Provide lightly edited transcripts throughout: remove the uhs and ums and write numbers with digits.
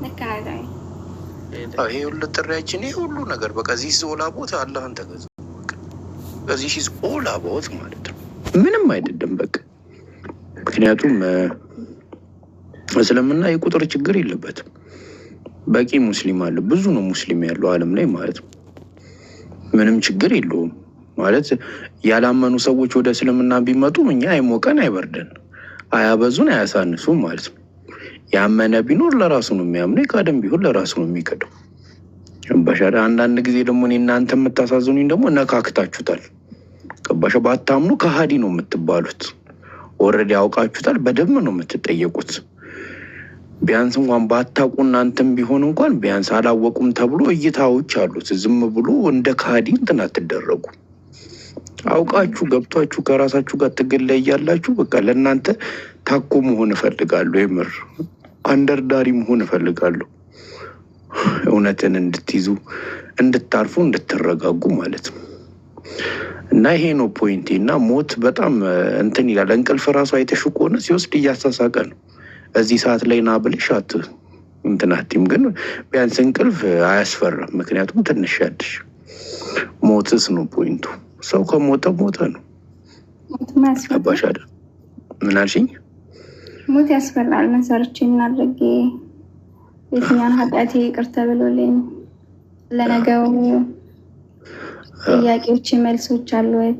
ነካናይ ይሄ ሁሉ ጥሪያችን ይሄ ሁሉ ነገር በቃ ዚስ ኦል አባውት አላህን ተገዙ። በዚህ ኢዝ ኦል አባውት ማለት ነው። ምንም አይደለም በቃ ምክንያቱም እስልምና የቁጥር ችግር የለበትም። በቂ ሙስሊም አለ፣ ብዙ ነው ሙስሊም ያለው ዓለም ላይ ማለት ነው። ምንም ችግር የለውም ማለት ያላመኑ ሰዎች ወደ እስልምና ቢመጡ እኛ አይሞቀን አይበርደን፣ አያበዙን አያሳንሱም ማለት ነው። ያመነ ቢኖር ለራሱ ነው የሚያምነው፣ ካደም ቢሆን ለራሱ ነው የሚከደው። በሻዳ አንዳንድ ጊዜ ደግሞ እኔ እናንተ የምታሳዝኑኝ ደግሞ ነካክታችሁታል። ገባሽ? ባታምኑ ከሃዲ ነው የምትባሉት። ኦልሬዲ አውቃችሁታል፣ በደንብ ነው የምትጠየቁት። ቢያንስ እንኳን ባታውቁ እናንተም ቢሆን እንኳን ቢያንስ አላወቁም ተብሎ እይታዎች አሉት። ዝም ብሎ እንደ ከሃዲ እንትን አትደረጉ። አውቃችሁ ገብቷችሁ ከራሳችሁ ጋር ትግል ላይ ያላችሁ በቃ ለእናንተ ታኮ መሆን እፈልጋለሁ። የምር አንደርዳሪ መሆን እፈልጋለሁ። እውነትን እንድትይዙ እንድታርፉ እንድትረጋጉ ማለት ነው። እና ይሄ ነው ፖይንቴ። እና ሞት በጣም እንትን ይላል። እንቅልፍ ራሱ አይተሽ ከሆነ ሲወስድ እያሳሳቀ ነው። እዚህ ሰዓት ላይ ና ብልሽ እንትናቲም ግን ቢያንስ እንቅልፍ አያስፈራም። ምክንያቱም ትንሽ ያድሽ ሞትስ ነው ፖይንቱ። ሰው ከሞተ ሞተ ነው። አባሻደ ምን አልሽኝ? ሞት ያስፈራል። መሰርቼ እናድርጌ የትኛውን ኃጢአቴ ይቅርታ ብሎልኝ ለነገው ጥያቄዎች መልሶች አሉ ወይ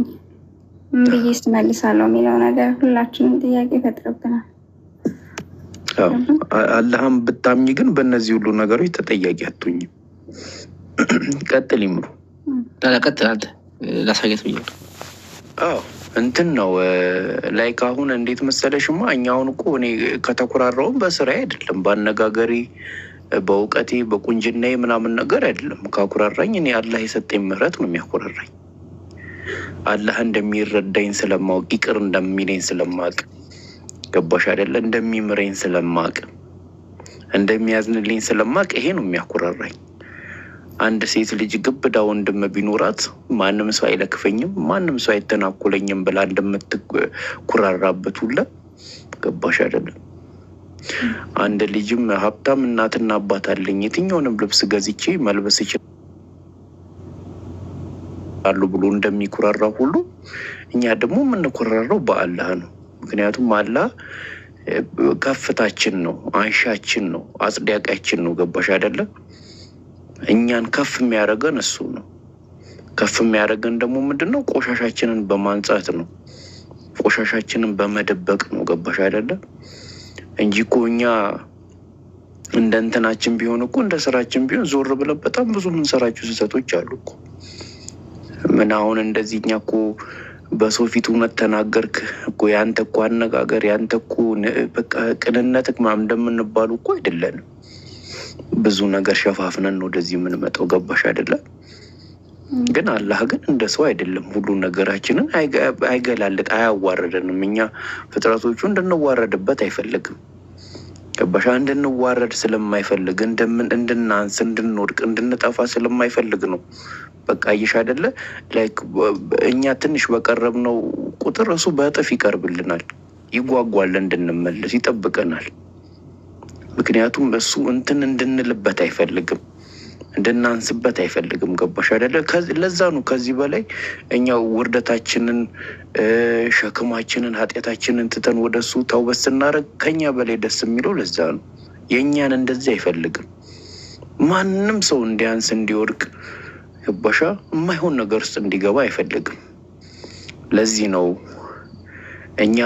ምን ብዬ ስመልሳለሁ የሚለው ነገር ሁላችንም ጥያቄ ይፈጥርብናል። አላህም ብታምኝ ግን በእነዚህ ሁሉ ነገሮች ተጠያቂ አትሆኝም። ቀጥል ይምሩ ቀጥል አንተ ላሳየት ብያለሁ። እንትን ነው ላይክ አሁን እንዴት መሰለሽማ እኛውን እኮ እኔ ከተኮራራውም በስራዬ አይደለም፣ በአነጋገሬ በእውቀቴ በቁንጅናዬ ምናምን ነገር አይደለም። ካኩራራኝ እኔ አላህ የሰጠኝ ምህረት ነው የሚያኮራራኝ። አላህ እንደሚረዳኝ ስለማውቅ ይቅር እንደሚለኝ ስለማውቅ ገባሽ አይደለ? እንደሚምረኝ ስለማውቅ እንደሚያዝንልኝ ስለማውቅ ይሄ ነው የሚያኮራራኝ። አንድ ሴት ልጅ ግብዳ ወንድም ቢኖራት ማንም ሰው አይለክፈኝም፣ ማንም ሰው አይተናኮለኝም ብላ እንደምትኩራራበት ሁላ ገባሽ አይደለ? አንድ ልጅም ሀብታም እናትና አባት አለኝ የትኛውንም ልብስ ገዝቼ መልበስ ይችላሉ ብሎ እንደሚኩራራው ሁሉ እኛ ደግሞ የምንኩራራው በአላህ ነው። ምክንያቱም አላህ ከፍታችን ነው፣ አንሻችን ነው፣ አጽዳቂያችን ነው። ገባሽ አይደለም? እኛን ከፍ የሚያደርገን እሱ ነው። ከፍ የሚያደርገን ደግሞ ምንድነው? ቆሻሻችንን በማንጻት ነው፣ ቆሻሻችንን በመደበቅ ነው። ገባሽ አይደለም? እንጂ እኮ እኛ እንደ እንትናችን ቢሆን እኮ እንደ ስራችን ቢሆን ዞር ብለን በጣም ብዙ የምንሰራቸው ስህተቶች አሉ እኮ። ምን አሁን እንደዚህ እኛ እኮ በሰው ፊት እውነት ተናገርክ እኮ ያንተ እኮ አነጋገር ያንተ እኮ በቃ ቅንነትክ ምናምን እንደምንባሉ እኮ አይደለንም። ብዙ ነገር ሸፋፍነን ነው ወደዚህ የምንመጣው። ገባሽ አይደለም? ግን አላህ ግን እንደ ሰው አይደለም። ሁሉ ነገራችንን አይገላልጥ አያዋረደንም። እኛ ፍጥረቶቹ እንድንዋረድበት አይፈልግም። ገባሽ? እንድንዋረድ ስለማይፈልግ እንድናንስ፣ እንድንወድቅ፣ እንድንጠፋ ስለማይፈልግ ነው። በቃ ይሽ አይደለ? ላይክ እኛ ትንሽ በቀረብነው ቁጥር እሱ በእጥፍ ይቀርብልናል፣ ይጓጓል፣ እንድንመለስ ይጠብቀናል። ምክንያቱም እሱ እንትን እንድንልበት አይፈልግም፣ እንድናንስበት አይፈልግም። ገባሽ አይደለ? ለዛ ነው ከዚህ በላይ እኛ ውርደታችንን፣ ሸክማችንን፣ ኃጢአታችንን ትተን ወደሱ ተውበት ስናደርግ ከኛ በላይ ደስ የሚለው ለዛ ነው። የእኛን እንደዚህ አይፈልግም። ማንም ሰው እንዲያንስ፣ እንዲወድቅ፣ ገባሻ የማይሆን ነገር ውስጥ እንዲገባ አይፈልግም። ለዚህ ነው እኛ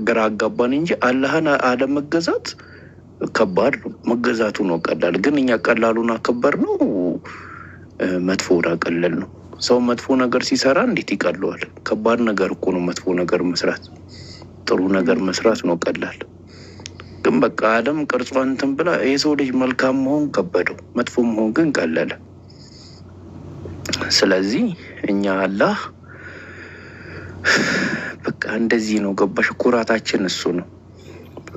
ግራ አጋባን እንጂ አላህን አለመገዛት ከባድ ነው። መገዛቱ ነው ቀላል። ግን እኛ ቀላሉን አከበር ነው፣ መጥፎውን አቀለል ነው። ሰው መጥፎ ነገር ሲሰራ እንዴት ይቀለዋል? ከባድ ነገር እኮ ነው መጥፎ ነገር መስራት። ጥሩ ነገር መስራት ነው ቀላል። ግን በቃ አለም ቅርጿን እንትን ብላ የሰው ልጅ መልካም መሆን ከበደው፣ መጥፎ መሆን ግን ቀለለ። ስለዚህ እኛ አላህ በቃ እንደዚህ ነው። ገባሽ? ኩራታችን እሱ ነው።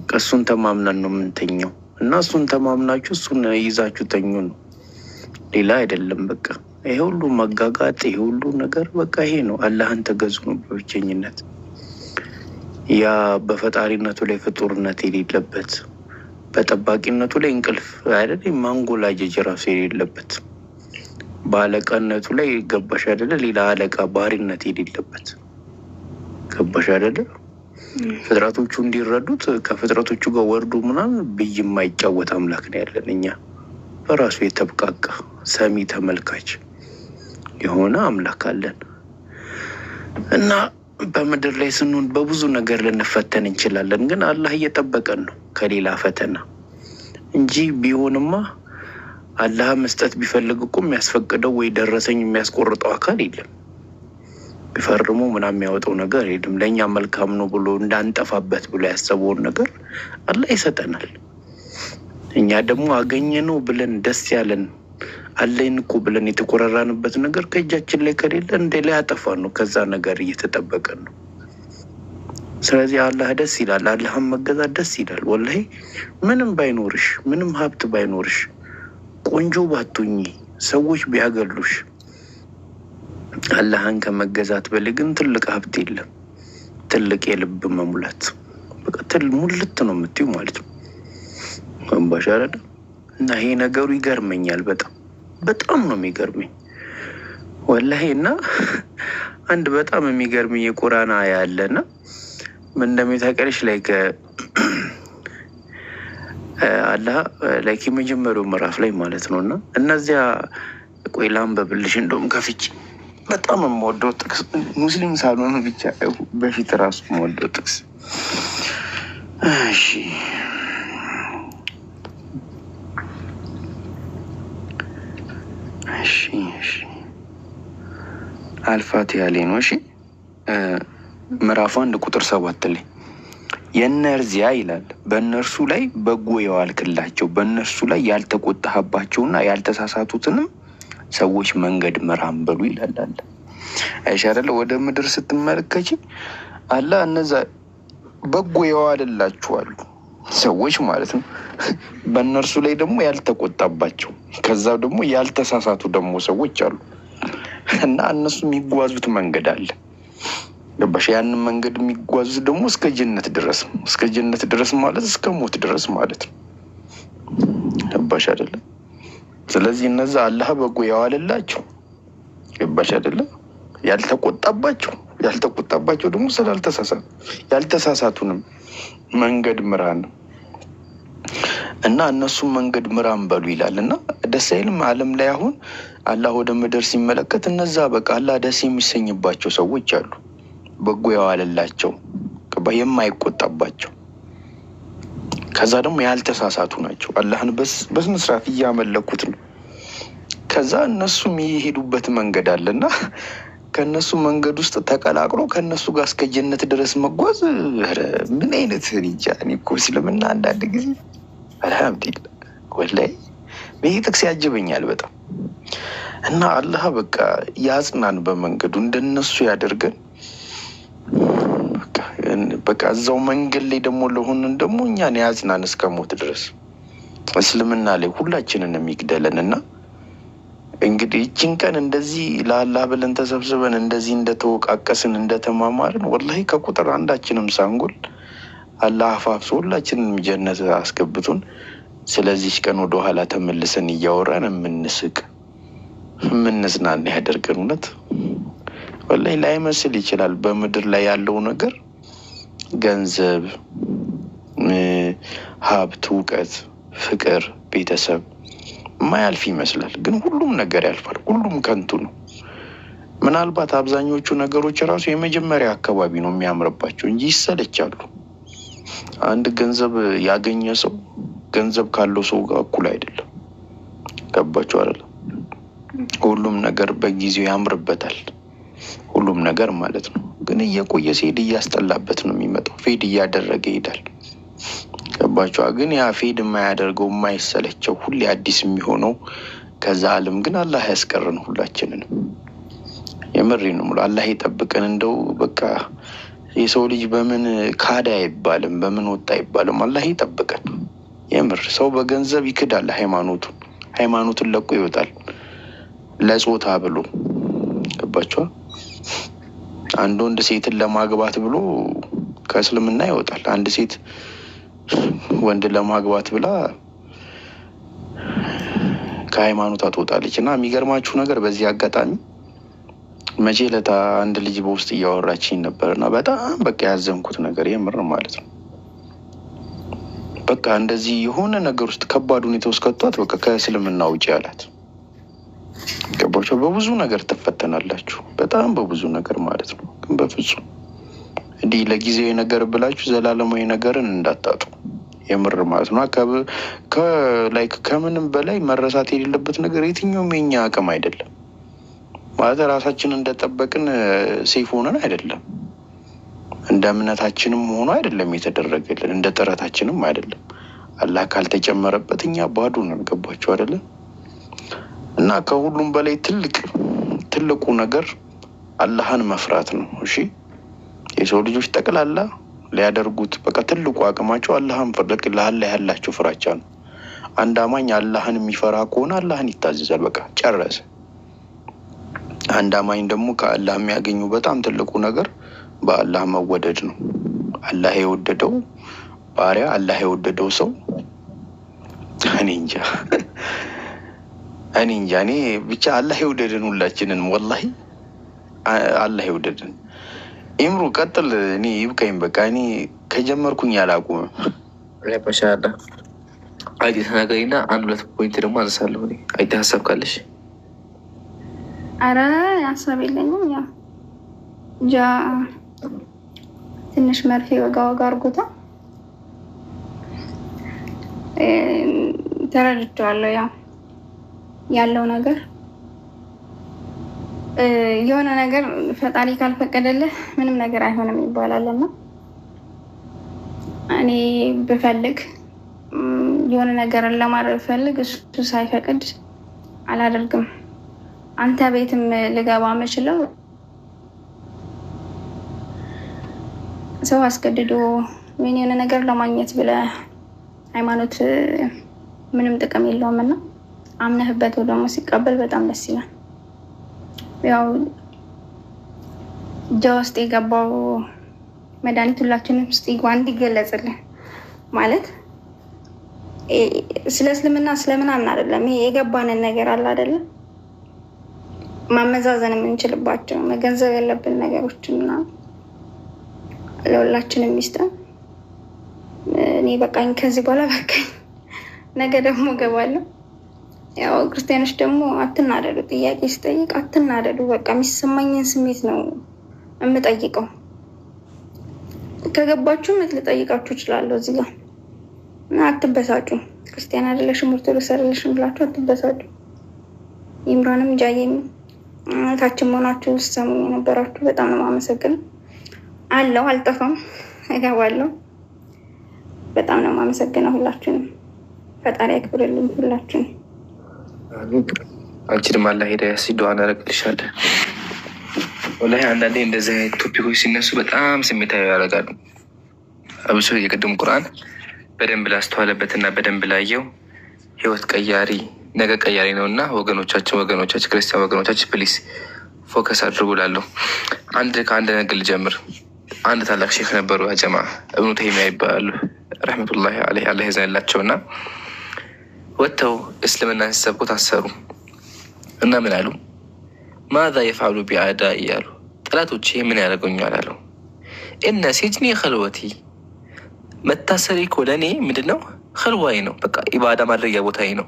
በቃ እሱን ተማምነን ነው የምንተኘው እና እሱን ተማምናችሁ እሱን ይዛችሁ ተኙ ነው፣ ሌላ አይደለም። በቃ ይሄ ሁሉ መጋጋጥ፣ ይሄ ሁሉ ነገር በቃ ይሄ ነው። አላህን ተገዙ ነው በብቸኝነት። ያ በፈጣሪነቱ ላይ ፍጡርነት የሌለበት በጠባቂነቱ ላይ እንቅልፍ አይደል ማንጎላጀጅ ራሱ የሌለበት፣ በአለቃነቱ ላይ ገባሽ አይደለ ሌላ አለቃ ባህሪነት የሌለበት ገባሽ አይደለ። ፍጥረቶቹ እንዲረዱት ከፍጥረቶቹ ጋር ወርዶ ምናምን ብይ የማይጫወት አምላክ ነው ያለን እኛ። በራሱ የተብቃቃ ሰሚ ተመልካች የሆነ አምላክ አለን እና በምድር ላይ ስንሆን በብዙ ነገር ልንፈተን እንችላለን። ግን አላህ እየጠበቀን ነው ከሌላ ፈተና እንጂ ቢሆንማ አላህ መስጠት ቢፈልግ እኮ የሚያስፈቅደው ወይ ደረሰኝ የሚያስቆርጠው አካል የለም። ቢፈርሙ ምናምን የሚያወጣው ነገር የለም። ለእኛ መልካም ነው ብሎ እንዳንጠፋበት ብሎ ያሰበውን ነገር አላህ ይሰጠናል። እኛ ደግሞ አገኘ ነው ብለን ደስ ያለን አለኝ እኮ ብለን የተቆራራንበት ነገር ከእጃችን ላይ ከሌለ እንደ ላይ ያጠፋን ነው። ከዛ ነገር እየተጠበቀን ነው። ስለዚህ አላህ ደስ ይላል። አላህን መገዛት ደስ ይላል። ወላሂ ምንም ባይኖርሽ፣ ምንም ሀብት ባይኖርሽ፣ ቆንጆ ባትሆኚ፣ ሰዎች ቢያገሉሽ፣ አላህን ከመገዛት በላይ ግን ትልቅ ሀብት የለም። ትልቅ የልብ መሙላት በቃ ሙልት ነው የምትይው ማለት ነው። አንባሻረደ እና ይሄ ነገሩ ይገርመኛል። በጣም ነው የሚገርመኝ ወላሂ። እና አንድ በጣም የሚገርመኝ የቁርአን አያ አለና ምን እንደሚታቀልሽ ላይ አላህ ላይ የመጀመሪያው ምዕራፍ ላይ ማለት ነው። እና እነዚያ ቆይ ላንብብልሽ እንደውም ከፍቼ በጣም የምወደው ጥቅስ ሙስሊም ሳልሆን ብቻ በፊት ራሱ የምወደው ጥቅስ እሺ አልፋቲሃ ላይ ነው። እሺ ምዕራፍ 1 ቁጥር 7 ላይ የእነርዚያ ይላል በእነርሱ ላይ በጎ የዋልክላቸው በእነርሱ ላይ ያልተቆጣህባቸውና ያልተሳሳቱትንም ሰዎች መንገድ ምራን በሉ ይላል አለ። አይሻረለ ወደ ምድር ስትመለከቺ አላህ እነዛ በጎ የዋልላችኋል ሰዎች ማለት ነው። በእነርሱ ላይ ደግሞ ያልተቆጣባቸው ከዛ ደግሞ ያልተሳሳቱ ደግሞ ሰዎች አሉ እና እነሱ የሚጓዙት መንገድ አለ። ገባሽ? ያንን መንገድ የሚጓዙት ደግሞ እስከ ጀነት ድረስ ነው። እስከ ጀነት ድረስ ማለት እስከ ሞት ድረስ ማለት ነው። ገባሽ አይደለ? ስለዚህ እነዛ አላህ በጎ ያዋለላቸው ገባሽ አይደለ? ያልተቆጣባቸው ደግሞ ስላልተሳሳቱ ያልተሳሳቱንም መንገድ ምራን እና እነሱም መንገድ ምራን በሉ ይላል። እና ደስ አይልም? ዓለም ላይ አሁን አላህ ወደ ምድር ሲመለከት እነዛ በቃ አላህ ደስ የሚሰኝባቸው ሰዎች አሉ። በጎ ያዋለላቸው የማይቆጣባቸው ከዛ ደግሞ ያልተሳሳቱ ናቸው። አላህን በስነ ስርዓት እያመለኩት ነው። ከዛ እነሱም የሄዱበት መንገድ አለና ከነሱ መንገድ ውስጥ ተቀላቅሎ ከነሱ ጋር እስከ ጀነት ድረስ መጓዝ ምን አይነት እንጃ። እኔ እኮ እስልምና አንዳንድ ጊዜ አልሐምዱሊላህ ወላሂ ይሄ ጥቅስ ያጅበኛል በጣም። እና አላህ በቃ ያጽናን በመንገዱ እንደነሱ ያደርገን። በቃ እዛው መንገድ ላይ ደግሞ ለሆንን ደግሞ እኛን ያጽናን እስከ ሞት ድረስ እስልምና ላይ ሁላችንን የሚግደለን። እና እንግዲህ እችን ቀን እንደዚህ ለአላህ ብለን ተሰብስበን እንደዚህ እንደተወቃቀስን እንደተማማርን ወላሂ ከቁጥር አንዳችንም ሳንጎል አላህ አፋፍሶ ሁላችንም ጀነት አስገብቶን ስለዚህ ቀን ወደኋላ ተመልሰን እያወራን የምንስቅ የምንዝናና ያደርገን። እውነት ወላሂ ላይመስል ይችላል በምድር ላይ ያለው ነገር ገንዘብ፣ ሀብት፣ እውቀት፣ ፍቅር፣ ቤተሰብ ማያልፍ ይመስላል። ግን ሁሉም ነገር ያልፋል። ሁሉም ከንቱ ነው። ምናልባት አብዛኞቹ ነገሮች ራሱ የመጀመሪያ አካባቢ ነው የሚያምርባቸው እንጂ ይሰለቻሉ። አንድ ገንዘብ ያገኘ ሰው ገንዘብ ካለው ሰው ጋር እኩል አይደለም። ገባችሁ አይደል? ሁሉም ነገር በጊዜው ያምርበታል። ሁሉም ነገር ማለት ነው። ግን እየቆየ ሲሄድ እያስጠላበት ነው የሚመጣው። ፌድ እያደረገ ይሄዳል። ገባችሁ? ግን ያ ፌድ የማያደርገው የማይሰለቸው ሁሌ አዲስ የሚሆነው ከዛ ዓለም ግን አላህ ያስቀረን ሁላችንንም። የምሬን ነው የምለው። አላህ ይጠብቀን። እንደው በቃ የሰው ልጅ በምን ካዳ አይባልም፣ በምን ወጣ አይባልም። አላህ ይጠብቀን። የምር ሰው በገንዘብ ይክዳል ሃይማኖቱን ለቆ ይወጣል ለጾታ ብሎ። ገባችሁ? አንድ ወንድ ሴትን ለማግባት ብሎ ከእስልምና ይወጣል። አንድ ሴት ወንድ ለማግባት ብላ ከሃይማኖት ትወጣለች። እና የሚገርማችሁ ነገር በዚህ አጋጣሚ መቼ ለታ አንድ ልጅ በውስጥ እያወራችኝ ነበር እና በጣም በቃ ያዘንኩት ነገር የምር ማለት ነው። በቃ እንደዚህ የሆነ ነገር ውስጥ ከባድ ሁኔታ ውስጥ ከቷት በቃ ከእስልምና ውጪ አላት። ገባችሁ? በብዙ ነገር ትፈተናላችሁ፣ በጣም በብዙ ነገር ማለት ነው። ግን በፍጹም እንዲህ ለጊዜያዊ ነገር ብላችሁ ዘላለማዊ ነገርን እንዳታጡ የምር ማለት ነው። ከምንም በላይ መረሳት የሌለበት ነገር የትኛውም የኛ አቅም አይደለም ማለት ራሳችን እንደጠበቅን ሴፍ ሆነን አይደለም፣ እንደ እምነታችንም ሆኖ አይደለም የተደረገልን፣ እንደ ጥረታችንም አይደለም። አላህ ካልተጨመረበት እኛ ባዶ ነን። ገባችሁ አይደለ? እና ከሁሉም በላይ ትልቁ ነገር አላህን መፍራት ነው። እሺ የሰው ልጆች ጠቅላላ ሊያደርጉት በቃ ትልቁ አቅማቸው አላህን ፍርቅ ለአላህ ያላቸው ፍራቻ ነው። አንድ አማኝ አላህን የሚፈራ ከሆነ አላህን ይታዘዛል። በቃ ጨረሰ። አንድ አማኝ ደግሞ ከአላህ የሚያገኙ በጣም ትልቁ ነገር በአላህ መወደድ ነው። አላህ የወደደው ባሪያ፣ አላህ የወደደው ሰው እኔ እንጃ እኔ ብቻ አላህ የወደደን ሁላችንን ወላሂ አላህ የወደደን። ኢምሩ ቀጥል። እኔ ይብቃኝ በቃ እኔ ከጀመርኩኝ አላቁምም። ማሻአላ አይዲ ተናገሪና አንድ ሁለት ፖይንት ደግሞ አነሳለሁ። እኔ አይዲ ሀሳብ ካለሽ። አረ ሀሳብ የለኝም። ያው ትንሽ መርፌ ወጋ አድርጎታ ተረድቼዋለሁ። ያለው ነገር የሆነ ነገር ፈጣሪ ካልፈቀደልህ ምንም ነገር አይሆንም ይባላልና እኔ ብፈልግ የሆነ ነገርን ለማድረግ ፈልግ እሱ ሳይፈቅድ አላደርግም። አንተ ቤትም ልገባ የምችለው ሰው አስገድዶ ምን የሆነ ነገር ለማግኘት ብለህ ሃይማኖት ምንም ጥቅም የለውም እና አምነህበት ደግሞ ሲቀበል በጣም ደስ ይላል። ያው ውስጥ የገባው መድኃኒት ሁላችንም ውስጥ ይግባ እንዲገለጽልን ማለት ስለ እስልምና ስለምናምን አይደለም። ይሄ የገባንን ነገር አለ አይደለም ማመዛዘን የምንችልባቸው መገንዘብ ያለብን ነገሮችና ለሁላችንም ሚስጥር እኔ በቃኝ፣ ከዚህ በኋላ በቃኝ፣ ነገ ደግሞ ገባለሁ። ያው ክርስቲያኖች ደግሞ አትናደዱ፣ ጥያቄ ስጠይቅ አትናደዱ። በቃ የሚሰማኝን ስሜት ነው የምጠይቀው። ከገባችሁ ልጠይቃችሁ እችላለሁ እዚህ ጋር እና አትበሳጩ። ክርስቲያን አይደለሽም ኦርቶዶክስ አይደለሽም ብላችሁ አትበሳጩ። ኢምራንም ጃዬም ታችም ሆናችሁ ሰሙኝ የነበራችሁ በጣም ነው የማመሰግነው። አለው አልጠፋም፣ እገባለሁ። በጣም ነው የማመሰግነው ሁላችሁንም። ፈጣሪ ያክብርልኝ ሁላችሁንም። አንቺንም አላህ ሄዳ ሲዱዓ እናደርግልሻለን። ወላሂ አንዳንዴ እንደዚህ አይነት ቶፒኮች ሲነሱ በጣም ስሜታዊ ያደርጋሉ። አብሶ የቅድም ቁርአን በደንብ ላስተዋለበትና በደንብ ላየው ህይወት ቀያሪ ነገ ቀያሪ ነው እና ወገኖቻችን ክርስቲያን ወገኖቻችን ፕሊስ ፎከስ አድርጉ ላለሁ። ከአንድ ነገር ልጀምር። አንድ ታላቅ ሼክ ነበሩ፣ አጀማ እብኑ ተይሚያ ይባላሉ ረሕመቱላሂ ዐለይሂ አላህ ይዘንላቸው እና ወጥተው እስልምና ሲሰብኩ ታሰሩ እና ምን አሉ? ማዛ የፍዐሉ ቢአዕዳኢ እያሉ ጠላቶቼ ምን ያደርገኛል አሉ። እነ ሲጅኒ ኸልወቲ መታሰሪ እኮ ለእኔ ምንድን ነው? ኸልዋዬ ነው። በቃ ኢባዳ ማድረጊያ ቦታዬ ነው።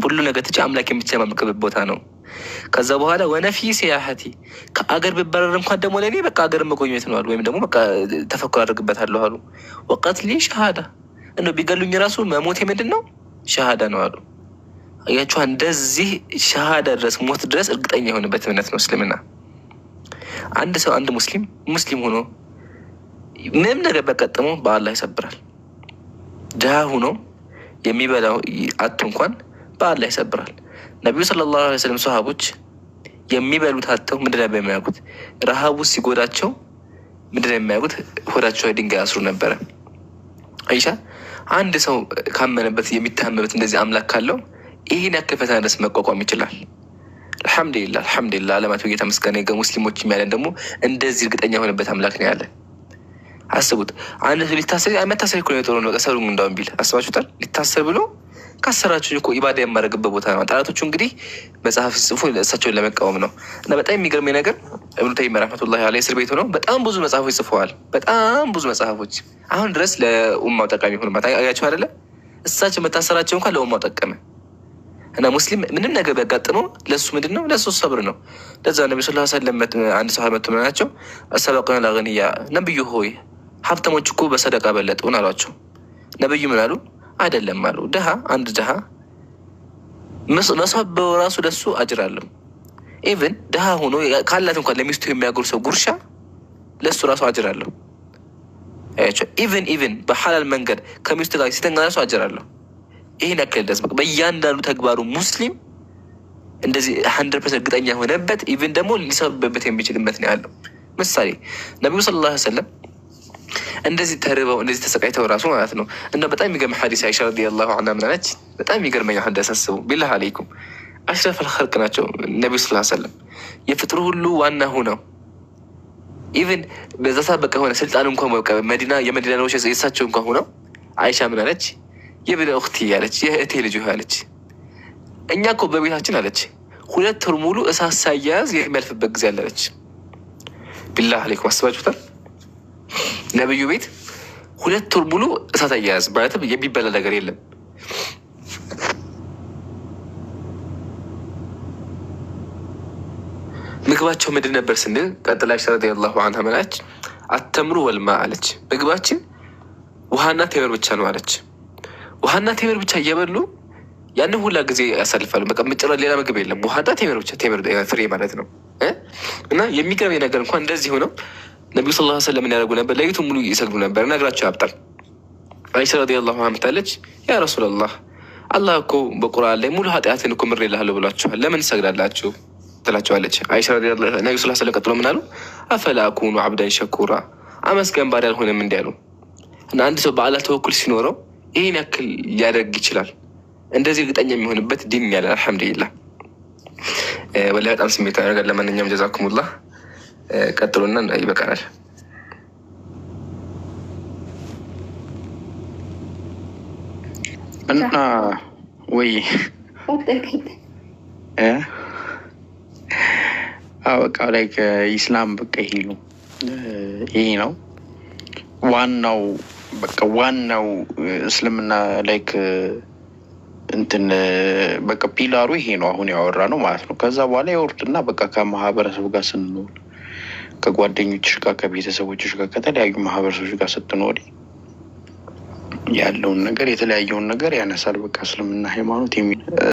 ሁሉ ነገር ትቼ አምላክ የምትጨማምቅበት ቦታ ነው። ከዛ በኋላ ወነፊ ሲያሐቲ ከአገር ብባረር እንኳን ደግሞ ለእኔ በቃ አገር መቆየት ነው አሉ። ወይም ደግሞ በቃ ተፈኩር አድርግበታለሁ አሉ። ወቀትሊ ሸሃዳ እንደው ቢገሉኝ ራሱ መሞቴ ምንድን ነው? ሸሃዳ ነው አሉ። አያችሁ፣ እንደዚህ ሸሃዳ ድረስ ሞት ድረስ እርግጠኛ የሆነበት እምነት ነው እስልምና። አንድ ሰው አንድ ሙስሊም ሆኖ ምንም ነገር በቀጥሞ በአላህ ይሰብራል። ድሃ ሆኖ የሚበላው አጥ እንኳን በአላህ ይሰብራል። ነቢዩ ሰለላሁ ዐለይሂ ወሰለም ሰሃቦች የሚበሉት አጥተው ምንድን ነበር የሚያውቁት? ረሃቡ ሲጎዳቸው ምንድን ነው የሚያውቁት? ሆዳቸው ድንጋይ ያስሩ ነበረ። አይሻ አንድ ሰው ካመነበት የሚታመበት እንደዚህ አምላክ ካለው ይህን ያክል ፈተና ድረስ መቋቋም ይችላል። አልሐምዱሊላህ ዓለማቱ ጌታ ምስጋና ይገ ሙስሊሞች የሚያለን ደግሞ እንደዚህ እርግጠኛ የሆነበት አምላክ ነው ያለን። አስቡት። አንድ ሰው ሊታሰር መታሰር እኮ ነው የጦሩ ነው ቀሰሩ እንዳውም ቢል አስባችሁታል? ሊታሰር ብሎ ካሰራችሁ እኮ ኢባዳ የማደርግበት ቦታ ነው። ጠላቶቹ እንግዲህ መጽሐፍ ጽፎ እሳቸውን ለመቃወም ነው። እና በጣም የሚገርመኝ ነገር ኢብኑ ተይሚያ ረህመቱላሂ ዐለይሂ እስር ቤት ሆነው በጣም ብዙ መጽሐፎች ጽፈዋል። በጣም ብዙ መጽሐፎች አሁን ድረስ ለኡማው ጠቃሚ ሆኑ። አያቸው አይደለ? እሳቸው መታሰራቸው እንኳን ለኡማው ጠቀመ። እና ሙስሊም ምንም ነገር ቢያጋጥመው ለሱ ምንድን ነው? ለሱ ሰብር ነው። ለዛ ነቢ ስ ሰለም አንድ ሰው መቶ ናቸው አሰበቁና ላገንያ ነብዩ ሆይ ሀብታሞች እኮ በሰደቃ በለጡን አሏቸው። ነብዩ ምን አሉ? አይደለም አሉ። ድሃ አንድ ድሃ መሰበው ራሱ ለሱ አጅር አለው። ኢቭን ድሃ ሆኖ ካላት እንኳን ለሚስቱ የሚያጎርሰው ጉርሻ ለሱ ራሱ አጅር አለው። ኢቭን በሐላል መንገድ ከሚስቱ ጋር ሲተኛ ራሱ አጅር አለው። ይህን ያክል ደስ በእያንዳንዱ ተግባሩ ሙስሊም እንደዚህ 100% እርግጠኛ የሆነበት ኢቭን ደግሞ ሊሰብበት የሚችልበት ነው ያለው። ምሳሌ ነቢዩ ሰለላሁ ዐለይሂ ወሰለም እንደዚህ ተርበው እንደዚህ ተሰቃይተው ራሱ ማለት ነው። እና በጣም የሚገርም ሐዲስ አይሻ ረዲየላሁ ዐንሃ ምን አለች? በጣም የሚገርመኝ ሐዲስ አስቡ። ቢላህ አለይኩም አሽረፈል ኸልቅ ናቸው ነቢዩ ሰለላሁ ዐለይሂ ወሰለም የፍጥሩ ሁሉ ዋና ሆነው ኢቭን በዛ ሰዓት በቃ ሆነ ስልጣን እንኳን በቃ የመዲና ነው የእሳቸው እንኳን ሆነው አይሻ ምን አለች? የብነ እኽቲ ያለች የእህቴ ልጅ አለች። እኛ እኮ በቤታችን አለች 2 ወር ሙሉ እሳት ሳያያዝ የሚያልፍበት ጊዜ አለች። ቢላህ አለይኩም አስባችሁታል? ነብዩ ቤት 2 ወር ሙሉ እሳት አያያዝ ማለትም የሚበላ ነገር የለም። ምግባቸው ምንድን ነበር ስንል ቀጥላ አይሻ ረዲየላሁ ዐንሃ አለች አተምሩ ወልማ አለች። ምግባችን ውሃና ቴምር ብቻ ነው አለች። ውሃና ቴምር ብቻ እየበሉ ያንን ሁላ ጊዜ ያሳልፋሉ። በቃ ምጭራ ሌላ ምግብ የለም። ውሃና ቴምር ብቻ፣ ቴምር ፍሬ ማለት ነው። እና የሚገርም ነገር እንኳን እንደዚህ ሆነው ነቢዩ ሰለላሁ ዐለይሂ ወሰለም ያደርጉ ነበር። ሌሊቱን ሙሉ ይሰግዱ ነበር። እግራቸው ያብጣል። አይሻ ረዲየላሁ ዐንሃ አለች ያ ረሱላላህ አላህ እኮ በቁርአን ላይ ሙሉ ኃጢአትን እኮ ምሬልሃለሁ ብሏችኋል፣ ለምን ትሰግዳላችሁ ትላቸዋለች። አይሻ ረዲየላሁ ዐንሃ ነቢዩ ሰለላሁ ዐለይሂ ወሰለም ቀጥሎ ምን አሉ? አፈላ አኩኑ አብዳን ሸኩራ አመስገን ባሪያ አልሆነም እንዲ ያሉ። እና አንድ ሰው በአላህ ተወኩል ሲኖረው ይህን ያክል ሊያደርግ ይችላል። እንደዚህ እርግጠኛ የሚሆንበት ዲን ያለ አልሐምዱሊላህ። ወላሂ በጣም ስሜታዊ ነገር። ለማንኛውም ጀዛኩሙላህ። ቀጥሎና ይበቃናል። እና ወይ በቃ ላይ ኢስላም በቃ ይሄ ነው ዋናው። በቃ ዋናው እስልምና ላይክ እንትን በቃ ፒላሩ ይሄ ነው አሁን ያወራ ነው ማለት ነው። ከዛ በኋላ ይወርድና በቃ ከማህበረሰቡ ጋር ስንኖር ከጓደኞችሽ ጋር ከቤተሰቦችሽ ጋር ከተለያዩ ማህበረሰቦች ጋር ስትኖሪ ያለውን ነገር የተለያየውን ነገር ያነሳል። በቃ እስልምና ሃይማኖት